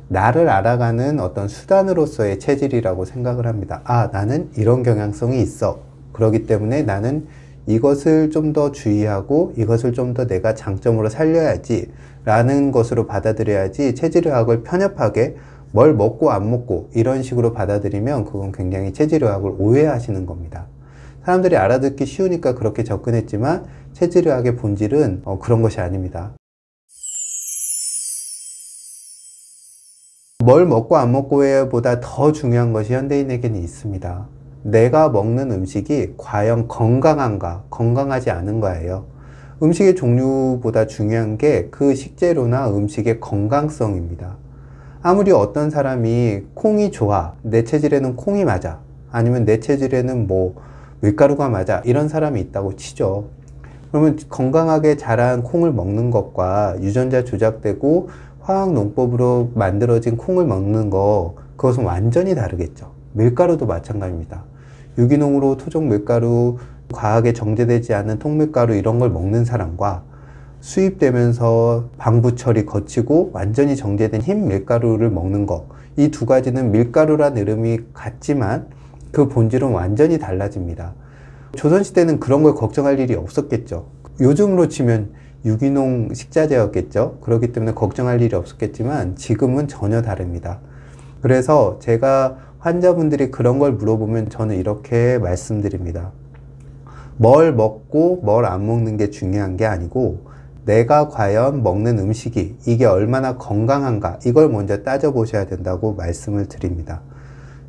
나를 알아가는 어떤 수단으로서의 체질이라고 생각을 합니다. 아, 나는 이런 경향성이 있어. 그렇기 때문에 나는 이것을 좀 더 주의하고 이것을 좀 더 내가 장점으로 살려야지 라는 것으로 받아들여야지, 체질의학을 편협하게 뭘 먹고 안 먹고 이런 식으로 받아들이면 그건 굉장히 체질의학을 오해하시는 겁니다. 사람들이 알아듣기 쉬우니까 그렇게 접근했지만 체질의학의 본질은 그런 것이 아닙니다. 뭘 먹고 안 먹고에 보다 더 중요한 것이 현대인에게는 있습니다. 내가 먹는 음식이 과연 건강한가, 건강하지 않은가예요. 음식의 종류보다 중요한 게 그 식재료나 음식의 건강성입니다. 아무리 어떤 사람이 콩이 좋아, 내 체질에는 콩이 맞아, 아니면 내 체질에는 뭐 밀가루가 맞아, 이런 사람이 있다고 치죠. 그러면 건강하게 자란 콩을 먹는 것과 유전자 조작되고 화학 농법으로 만들어진 콩을 먹는 거, 그것은 완전히 다르겠죠. 밀가루도 마찬가지입니다. 유기농으로 토종 밀가루, 과하게 정제되지 않은 통밀가루 이런 걸 먹는 사람과 수입되면서 방부 처리 거치고 완전히 정제된 흰 밀가루를 먹는 거, 이 두 가지는 밀가루란 이름이 같지만 그 본질은 완전히 달라집니다. 조선시대는 그런 걸 걱정할 일이 없었겠죠. 요즘으로 치면 유기농 식자재였겠죠. 그렇기 때문에 걱정할 일이 없었겠지만 지금은 전혀 다릅니다. 그래서 제가 환자분들이 그런 걸 물어보면 저는 이렇게 말씀드립니다. 뭘 먹고 뭘 안 먹는 게 중요한 게 아니고 내가 과연 먹는 음식이 이게 얼마나 건강한가, 이걸 먼저 따져보셔야 된다고 말씀을 드립니다.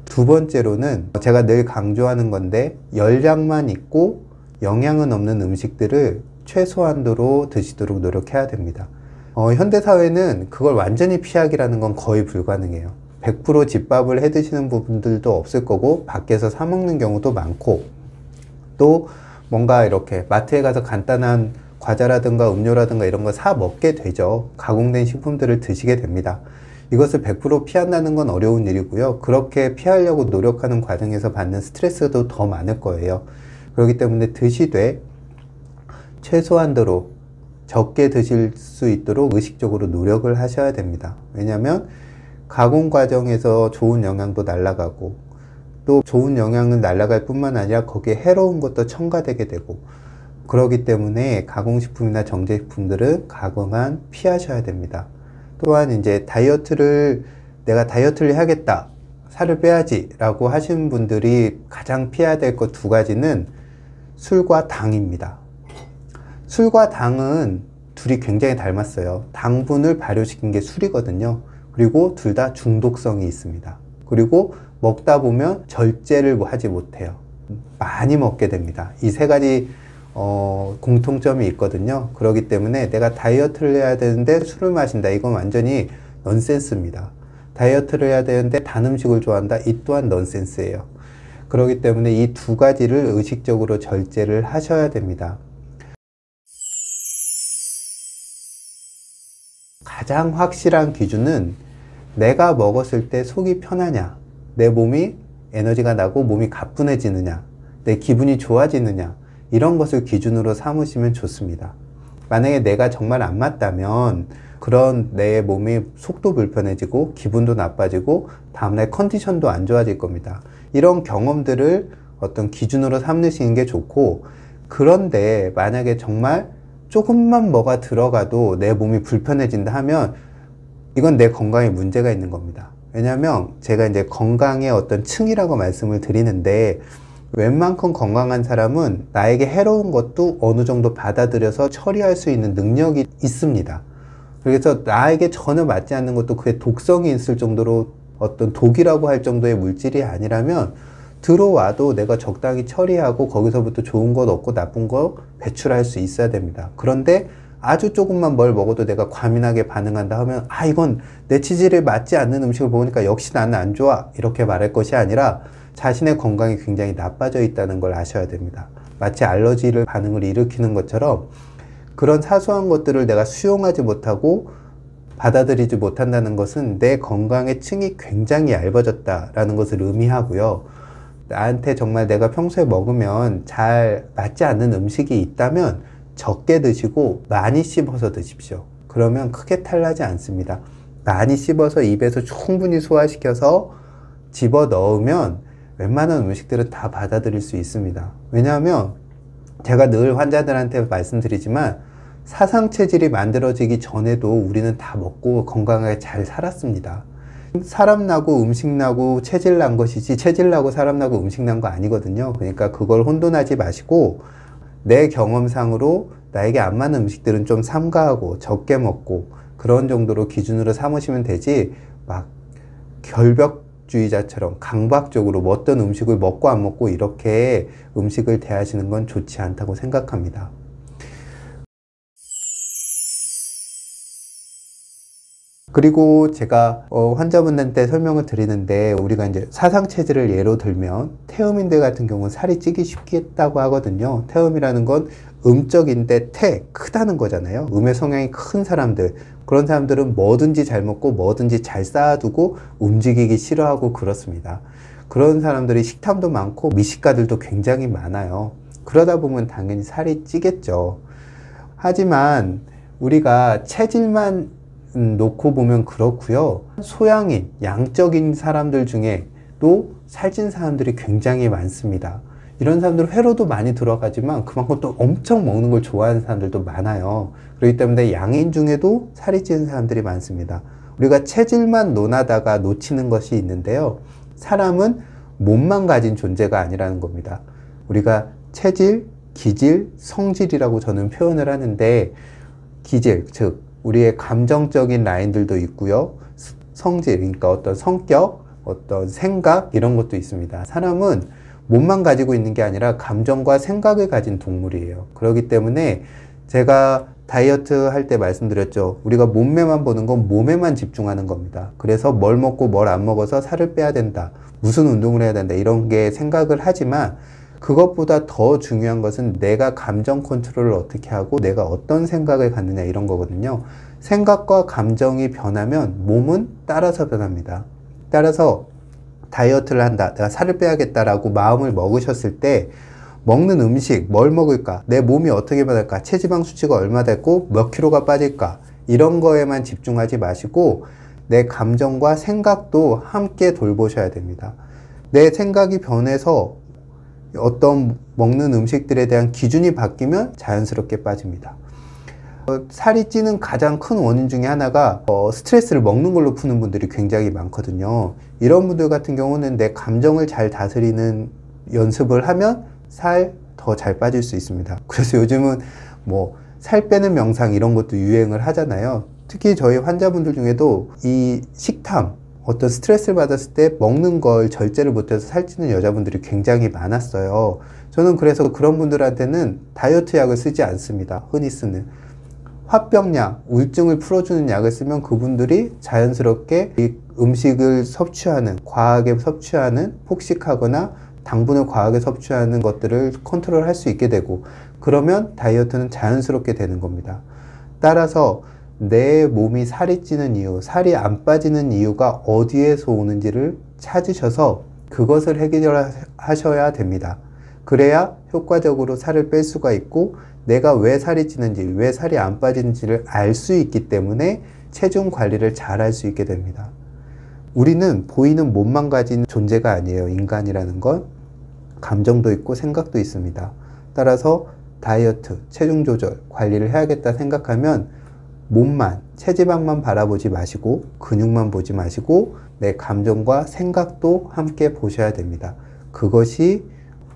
두 번째로는 제가 늘 강조하는 건데, 열량만 있고 영양은 없는 음식들을 최소한도로 드시도록 노력해야 됩니다. 현대사회는 그걸 완전히 피하기라는 건 거의 불가능해요. 100% 집밥을 해 드시는 부분들도 없을 거고 밖에서 사 먹는 경우도 많고, 또 뭔가 이렇게 마트에 가서 간단한 과자라든가 음료라든가 이런 거 사 먹게 되죠. 가공된 식품들을 드시게 됩니다. 이것을 100% 피한다는 건 어려운 일이고요. 그렇게 피하려고 노력하는 과정에서 받는 스트레스도 더 많을 거예요. 그렇기 때문에 드시되 최소한도로 적게 드실 수 있도록 의식적으로 노력을 하셔야 됩니다. 왜냐하면 가공 과정에서 좋은 영양도 날아가고, 또 좋은 영양은 날아갈 뿐만 아니라 거기에 해로운 것도 첨가되게 되고, 그렇기 때문에 가공식품이나 정제식품들은 가공한 피하셔야 됩니다. 또한 이제 내가 다이어트를 해야겠다, 살을 빼야지 라고 하시는 분들이 가장 피해야 될 것 두 가지는 술과 당입니다. 술과 당은 둘이 굉장히 닮았어요. 당분을 발효시킨 게 술이거든요. 그리고 둘 다 중독성이 있습니다. 그리고 먹다 보면 절제를 하지 못해요. 많이 먹게 됩니다. 이 세 가지 공통점이 있거든요. 그렇기 때문에 내가 다이어트를 해야 되는데 술을 마신다. 이건 완전히 넌센스입니다. 다이어트를 해야 되는데 단 음식을 좋아한다. 이 또한 넌센스예요. 그렇기 때문에 이 두 가지를 의식적으로 절제를 하셔야 됩니다. 가장 확실한 기준은 내가 먹었을 때 속이 편하냐, 내 몸이 에너지가 나고 몸이 가뿐해지느냐, 내 기분이 좋아지느냐, 이런 것을 기준으로 삼으시면 좋습니다. 만약에 내가 정말 안 맞다면 그런 내 몸이 속도 불편해지고 기분도 나빠지고 다음날 컨디션도 안 좋아질 겁니다. 이런 경험들을 어떤 기준으로 삼으시는 게 좋고, 그런데 만약에 정말 조금만 뭐가 들어가도 내 몸이 불편해진다 하면 이건 내 건강에 문제가 있는 겁니다. 왜냐하면 제가 이제 건강의 어떤 층이라고 말씀을 드리는데, 웬만큼 건강한 사람은 나에게 해로운 것도 어느 정도 받아들여서 처리할 수 있는 능력이 있습니다. 그래서 나에게 전혀 맞지 않는 것도 그게 독성이 있을 정도로 어떤 독이라고 할 정도의 물질이 아니라면 들어와도 내가 적당히 처리하고 거기서부터 좋은 것 얻고 나쁜 거 배출할 수 있어야 됩니다. 그런데 아주 조금만 뭘 먹어도 내가 과민하게 반응한다 하면 이건 내 체질에 맞지 않는 음식을 먹으니까 역시 나는 안 좋아, 이렇게 말할 것이 아니라 자신의 건강이 굉장히 나빠져 있다는 걸 아셔야 됩니다. 마치 알러지를 반응을 일으키는 것처럼 그런 사소한 것들을 내가 수용하지 못하고 받아들이지 못한다는 것은 내 건강의 층이 굉장히 얇아졌다라는 것을 의미하고요. 나한테 정말 내가 평소에 먹으면 잘 맞지 않는 음식이 있다면 적게 드시고 많이 씹어서 드십시오. 그러면 크게 탈나지 않습니다. 많이 씹어서 입에서 충분히 소화시켜서 집어 넣으면 웬만한 음식들은 다 받아들일 수 있습니다. 왜냐하면 제가 늘 환자들한테 말씀드리지만 사상 체질이 만들어지기 전에도 우리는 다 먹고 건강하게 잘 살았습니다. 사람 나고 음식 나고 체질 난 것이지 체질 나고 사람 나고 음식 난 거 아니거든요. 그러니까 그걸 혼돈하지 마시고 내 경험상으로 나에게 안 맞는 음식들은 좀 삼가하고 적게 먹고 그런 정도로 기준으로 삼으시면 되지, 막 결벽주의자처럼 강박적으로 뭐 어떤 음식을 먹고 안 먹고 이렇게 음식을 대하시는 건 좋지 않다고 생각합니다. 그리고 제가 환자분한테 설명을 드리는데, 우리가 이제 사상 체질을 예로 들면 태음인들 같은 경우는 살이 찌기 쉽겠다고 하거든요. 태음이라는 건 음적인데 크다는 거잖아요. 음의 성향이 큰 사람들, 그런 사람들은 뭐든지 잘 먹고 뭐든지 잘 쌓아두고 움직이기 싫어하고 그렇습니다. 그런 사람들이 식탐도 많고 미식가들도 굉장히 많아요. 그러다 보면 당연히 살이 찌겠죠. 하지만 우리가 체질만 놓고 보면 그렇고요. 소양인, 양적인 사람들 중에도 살찐 사람들이 굉장히 많습니다. 이런 사람들은 회로도 많이 들어가지만 그만큼 또 엄청 먹는 걸 좋아하는 사람들도 많아요. 그렇기 때문에 양인 중에도 살이 찌는 사람들이 많습니다. 우리가 체질만 논하다가 놓치는 것이 있는데요. 사람은 몸만 가진 존재가 아니라는 겁니다. 우리가 체질, 기질, 성질이라고 저는 표현을 하는데, 기질, 즉 우리의 감정적인 라인들도 있고요. 성질, 그러니까 어떤 성격, 어떤 생각, 이런 것도 있습니다. 사람은 몸만 가지고 있는 게 아니라 감정과 생각을 가진 동물이에요. 그렇기 때문에 제가 다이어트 할 때 말씀드렸죠. 우리가 몸매만 보는 건 몸에만 집중하는 겁니다. 그래서 뭘 먹고 뭘 안 먹어서 살을 빼야 된다, 무슨 운동을 해야 된다, 이런 게 생각을 하지만 그것보다 더 중요한 것은 내가 감정 컨트롤을 어떻게 하고 내가 어떤 생각을 갖느냐, 이런 거거든요. 생각과 감정이 변하면 몸은 따라서 변합니다. 따라서 다이어트를 한다, 내가 살을 빼야겠다라고 마음을 먹으셨을 때 먹는 음식, 뭘 먹을까, 내 몸이 어떻게 변할까, 체지방 수치가 얼마 됐고 몇 킬로가 빠질까, 이런 거에만 집중하지 마시고 내 감정과 생각도 함께 돌보셔야 됩니다. 내 생각이 변해서 어떤 먹는 음식들에 대한 기준이 바뀌면 자연스럽게 빠집니다. 살이 찌는 가장 큰 원인 중에 하나가 스트레스를 먹는 걸로 푸는 분들이 굉장히 많거든요. 이런 분들 같은 경우는 내 감정을 잘 다스리는 연습을 하면 살 더 잘 빠질 수 있습니다. 그래서 요즘은 뭐 살 빼는 명상 이런 것도 유행을 하잖아요. 특히 저희 환자분들 중에도 이 식탐, 어떤 스트레스를 받았을 때 먹는 걸 절제를 못해서 살찌는 여자분들이 굉장히 많았어요. 저는 그래서 그런 분들한테는 다이어트 약을 쓰지 않습니다. 흔히 쓰는 화병약, 우울증을 풀어주는 약을 쓰면 그분들이 자연스럽게 이 음식을 섭취하는, 과하게 섭취하는, 폭식하거나 당분을 과하게 섭취하는 것들을 컨트롤할 수 있게 되고, 그러면 다이어트는 자연스럽게 되는 겁니다. 따라서 내 몸이 살이 찌는 이유, 살이 안 빠지는 이유가 어디에서 오는지를 찾으셔서 그것을 해결하셔야 됩니다. 그래야 효과적으로 살을 뺄 수가 있고, 내가 왜 살이 찌는지, 왜 살이 안 빠지는지를 알 수 있기 때문에 체중 관리를 잘 할 수 있게 됩니다. 우리는 보이는 몸만 가진 존재가 아니에요. 인간이라는 건 감정도 있고 생각도 있습니다. 따라서 다이어트, 체중 조절, 관리를 해야겠다 생각하면 몸만, 체지방만 바라보지 마시고 근육만 보지 마시고 내 감정과 생각도 함께 보셔야 됩니다. 그것이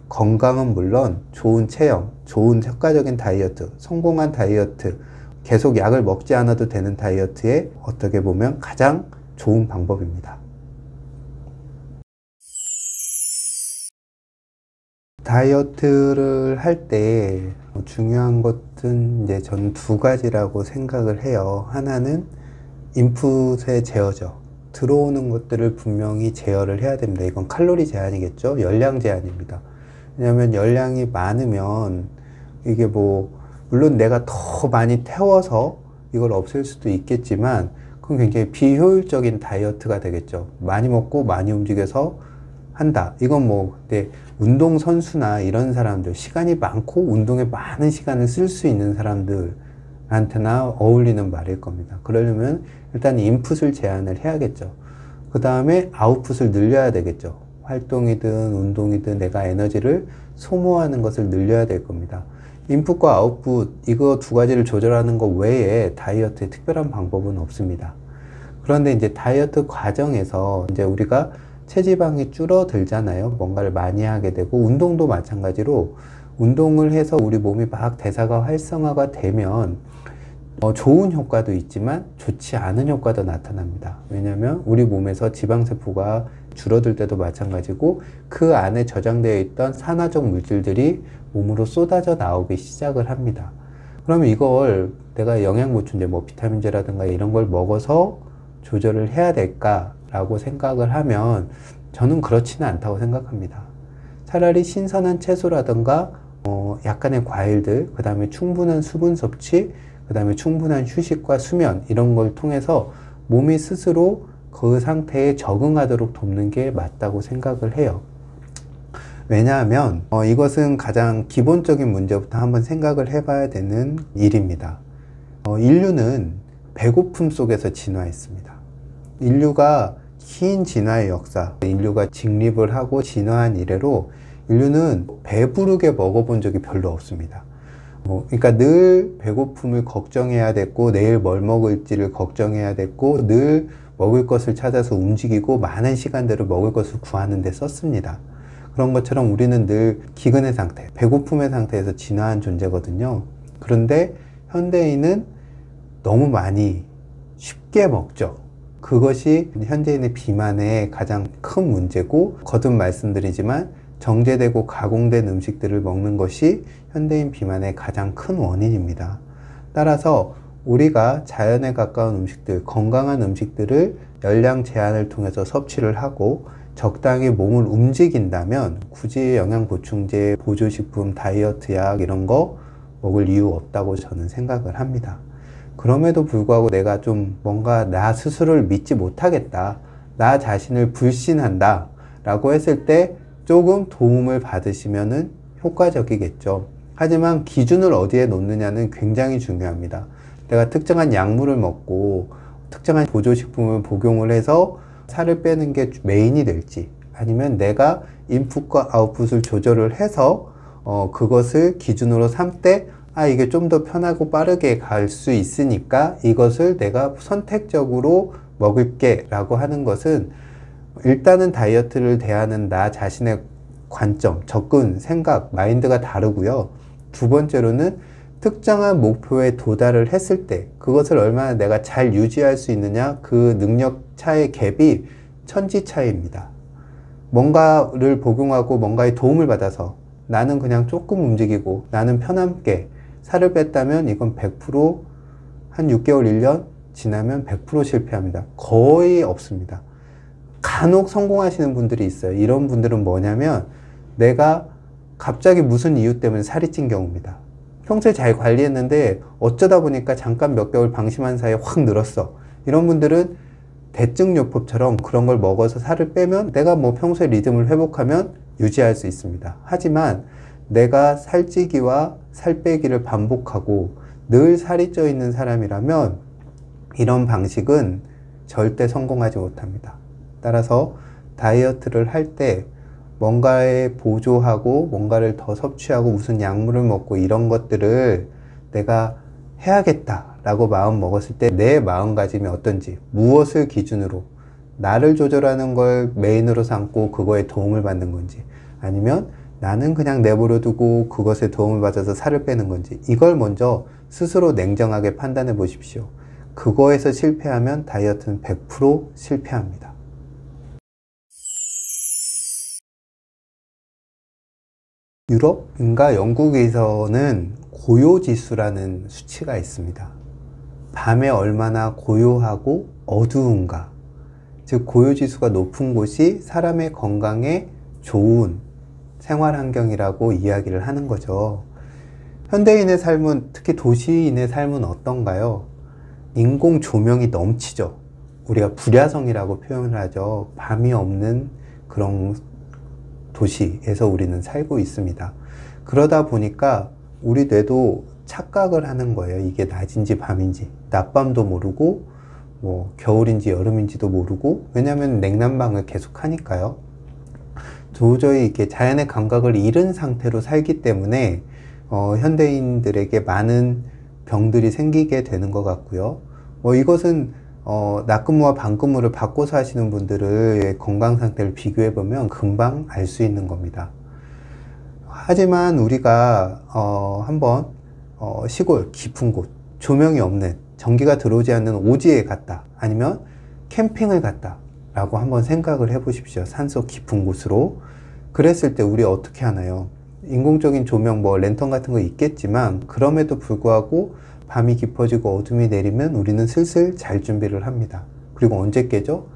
건강은 물론 좋은 체형, 좋은 효과적인 다이어트, 성공한 다이어트, 계속 약을 먹지 않아도 되는 다이어트에 어떻게 보면 가장 좋은 방법입니다. 다이어트를 할 때 중요한 것은 이제 저는 두 가지라고 생각을 해요. 하나는 인풋의 제어죠. 들어오는 것들을 분명히 제어를 해야 됩니다. 이건 칼로리 제한이겠죠. 열량 제한입니다. 왜냐하면 열량이 많으면 이게 물론 내가 더 많이 태워서 이걸 없앨 수도 있겠지만 그건 굉장히 비효율적인 다이어트가 되겠죠. 많이 먹고 많이 움직여서 한다. 이건 근데 운동선수나 이런 사람들, 시간이 많고 운동에 많은 시간을 쓸 수 있는 사람들한테나 어울리는 말일 겁니다. 그러려면 일단 인풋을 제한을 해야겠죠. 그 다음에 아웃풋을 늘려야 되겠죠. 활동이든 운동이든 내가 에너지를 소모하는 것을 늘려야 될 겁니다. 인풋과 아웃풋, 이거 두 가지를 조절하는 것 외에 다이어트에 특별한 방법은 없습니다. 그런데 이제 다이어트 과정에서 이제 우리가 체지방이 줄어들잖아요. 뭔가를 많이 하게 되고, 운동도 마찬가지로 운동을 해서 우리 몸이 막 대사가 활성화가 되면 좋은 효과도 있지만 좋지 않은 효과도 나타납니다. 왜냐하면 우리 몸에서 지방세포가 줄어들 때도 마찬가지고 그 안에 저장되어 있던 산화적 물질들이 몸으로 쏟아져 나오기 시작을 합니다. 그러면 이걸 내가 영양보충제, 비타민제라든가 이런 걸 먹어서 조절을 해야 될까라고 생각을 하면 저는 그렇지는 않다고 생각합니다. 차라리 신선한 채소라든가 약간의 과일들, 그 다음에 충분한 수분 섭취, 그 다음에 충분한 휴식과 수면, 이런 걸 통해서 몸이 스스로 그 상태에 적응하도록 돕는 게 맞다고 생각을 해요. 왜냐하면 이것은 가장 기본적인 문제부터 한번 생각을 해봐야 되는 일입니다. 인류는 배고픔 속에서 진화했습니다. 인류가 긴 진화의 역사, 인류가 직립을 하고 진화한 이래로 인류는 배부르게 먹어본 적이 별로 없습니다. 그러니까 늘 배고픔을 걱정해야 됐고, 내일 뭘 먹을지를 걱정해야 됐고, 늘 먹을 것을 찾아서 움직이고 많은 시간들을 먹을 것을 구하는 데 썼습니다. 그런 것처럼 우리는 늘 기근의 상태, 배고픔의 상태에서 진화한 존재거든요. 그런데 현대인은 너무 많이 쉽게 먹죠. 그것이 현대인의 비만의 가장 큰 문제고, 거듭 말씀드리지만 정제되고 가공된 음식들을 먹는 것이 현대인 비만의 가장 큰 원인입니다. 따라서 우리가 자연에 가까운 음식들, 건강한 음식들을 열량 제한을 통해서 섭취를 하고 적당히 몸을 움직인다면 굳이 영양보충제, 보조식품, 다이어트약 이런 거 먹을 이유 없다고 저는 생각을 합니다. 그럼에도 불구하고 내가 좀 뭔가 나 스스로를 믿지 못하겠다, 나 자신을 불신한다 라고 했을 때 조금 도움을 받으시면은 효과적이겠죠. 하지만 기준을 어디에 놓느냐는 굉장히 중요합니다. 내가 특정한 약물을 먹고 특정한 보조식품을 복용을 해서 살을 빼는 게 메인이 될지, 아니면 내가 인풋과 아웃풋을 조절을 해서 그것을 기준으로 삼되 이게 좀 더 편하고 빠르게 갈 수 있으니까 이것을 내가 선택적으로 먹을게 라고 하는 것은, 일단은 다이어트를 대하는 나 자신의 관점, 접근, 생각, 마인드가 다르고요. 두 번째로는 특정한 목표에 도달을 했을 때 그것을 얼마나 내가 잘 유지할 수 있느냐, 그 능력 차의 갭이 천지 차이입니다. 뭔가를 복용하고 뭔가의 도움을 받아서 나는 그냥 조금 움직이고 나는 편함께 살을 뺐다면 이건 100%한 6개월, 1년 지나면 100% 실패합니다. 거의 없습니다. 간혹 성공하시는 분들이 있어요. 이런 분들은 뭐냐면 내가 갑자기 무슨 이유 때문에 살이 찐 경우입니다. 평소에 잘 관리했는데 어쩌다 보니까 잠깐 몇 개월 방심한 사이에 확 늘었어. 이런 분들은 대증요법처럼 그런 걸 먹어서 살을 빼면 내가 뭐 평소에 리듬을 회복하면 유지할 수 있습니다. 하지만 내가 살찌기와 살 빼기를 반복하고 늘 살이 쪄 있는 사람이라면 이런 방식은 절대 성공하지 못합니다. 따라서 다이어트를 할 때 뭔가에 보조하고 뭔가를 더 섭취하고 무슨 약물을 먹고 이런 것들을 내가 해야겠다 라고 마음 먹었을 때 내 마음가짐이 어떤지, 무엇을 기준으로 나를 조절하는 걸 메인으로 삼고 그거에 도움을 받는 건지, 아니면 나는 그냥 내버려 두고 그것에 도움을 받아서 살을 빼는 건지, 이걸 먼저 스스로 냉정하게 판단해 보십시오. 그거에서 실패하면 다이어트는 100% 실패합니다. 유럽인가 영국에서는 고요지수라는 수치가 있습니다. 밤에 얼마나 고요하고 어두운가, 즉 고요지수가 높은 곳이 사람의 건강에 좋은 생활 환경이라고 이야기를 하는 거죠. 현대인의 삶은, 특히 도시인의 삶은 어떤가요? 인공 조명이 넘치죠. 우리가 불야성이라고 표현을 하죠. 밤이 없는 그런 도시에서 우리는 살고 있습니다. 그러다 보니까 우리 뇌도 착각을 하는 거예요. 이게 낮인지 밤인지, 낮밤도 모르고 뭐 겨울인지 여름인지도 모르고, 왜냐하면 냉난방을 계속 하니까요. 도저히 이렇게 자연의 감각을 잃은 상태로 살기 때문에 현대인들에게 많은 병들이 생기게 되는 것 같고요. 이것은 낮근무와 밤근무를 바꿔서 하시는 분들의 건강 상태를 비교해 보면 금방 알 수 있는 겁니다. 하지만 우리가 한번 시골 깊은 곳, 조명이 없는, 전기가 들어오지 않는 오지에 갔다, 아니면 캠핑을 갔다 라고 한번 생각을 해 보십시오. 산속 깊은 곳으로. 그랬을 때 우리 어떻게 하나요? 인공적인 조명, 뭐 랜턴 같은 거 있겠지만 그럼에도 불구하고 밤이 깊어지고 어둠이 내리면 우리는 슬슬 잘 준비를 합니다. 그리고 언제 깨죠?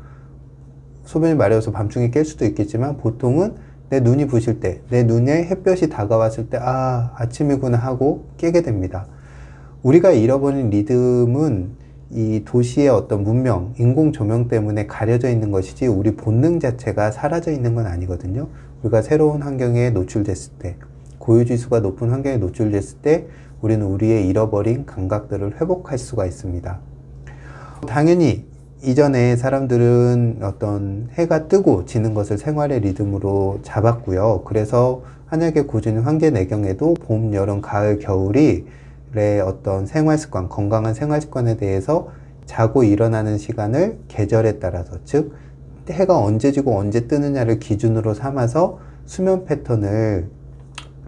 소변이 마려워서 밤중에 깰 수도 있겠지만 보통은 내 눈이 부실 때, 내 눈에 햇볕이 다가왔을 때 아침이구나 하고 깨게 됩니다. 우리가 잃어버린 리듬은 이 도시의 어떤 문명, 인공 조명 때문에 가려져 있는 것이지 우리 본능 자체가 사라져 있는 건 아니거든요. 우리가 새로운 환경에 노출됐을 때, 고요지수가 높은 환경에 노출됐을 때 우리는 우리의 잃어버린 감각들을 회복할 수가 있습니다. 당연히 이전에 사람들은 어떤 해가 뜨고 지는 것을 생활의 리듬으로 잡았고요. 그래서 한약의 고전인 황제내경에도 봄, 여름, 가을, 겨울이 어떤 생활습관, 건강한 생활습관에 대해서 자고 일어나는 시간을 계절에 따라서, 즉 해가 언제 지고 언제 뜨느냐를 기준으로 삼아서 수면 패턴을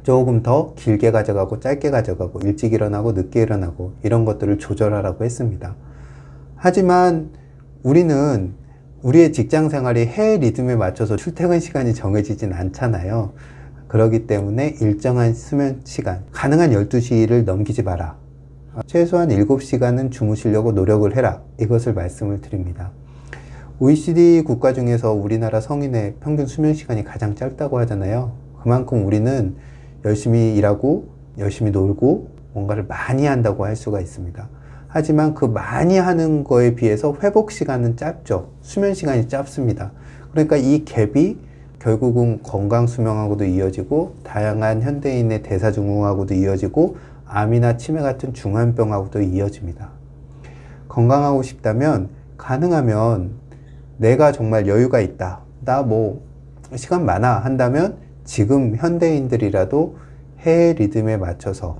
조금 더 길게 가져가고 짧게 가져가고 일찍 일어나고 늦게 일어나고 이런 것들을 조절하라고 했습니다. 하지만 우리는 우리의 직장 생활이 해 리듬에 맞춰서 출퇴근 시간이 정해지진 않잖아요. 그렇기 때문에 일정한 수면 시간, 가능한 12시를 넘기지 마라. 최소한 7시간은 주무시려고 노력을 해라. 이것을 말씀을 드립니다. OECD 국가 중에서 우리나라 성인의 평균 수면 시간이 가장 짧다고 하잖아요. 그만큼 우리는 열심히 일하고 열심히 놀고 뭔가를 많이 한다고 할 수가 있습니다. 하지만 그 많이 하는 거에 비해서 회복 시간은 짧죠. 수면 시간이 짧습니다. 그러니까 이 갭이 결국은 건강 수명하고도 이어지고 다양한 현대인의 대사증후하고도 이어지고 암이나 치매 같은 중환병하고도 이어집니다. 건강하고 싶다면 가능하면 내가 정말 여유가 있다, 나 뭐 시간 많아 한다면 지금 현대인들이라도 해 리듬에 맞춰서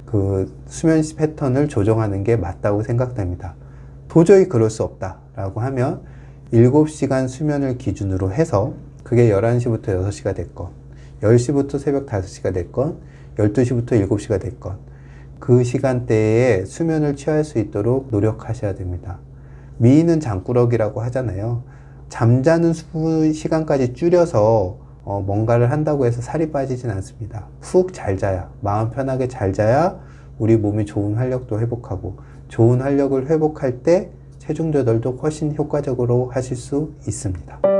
그 수면 패턴을 조정하는 게 맞다고 생각됩니다. 도저히 그럴 수 없다 라고 하면 7시간 수면을 기준으로 해서 그게 11시부터 6시가 됐건 10시부터 새벽 5시가 됐건 12시부터 7시가 됐건 그 시간대에 수면을 취할 수 있도록 노력하셔야 됩니다. 미인은 장꾸러기라고 하잖아요. 잠자는 시간까지 줄여서 뭔가를 한다고 해서 살이 빠지진 않습니다. 푹 잘 자야, 마음 편하게 잘 자야 우리 몸이 좋은 활력도 회복하고, 좋은 활력을 회복할 때 체중 조절도 훨씬 효과적으로 하실 수 있습니다.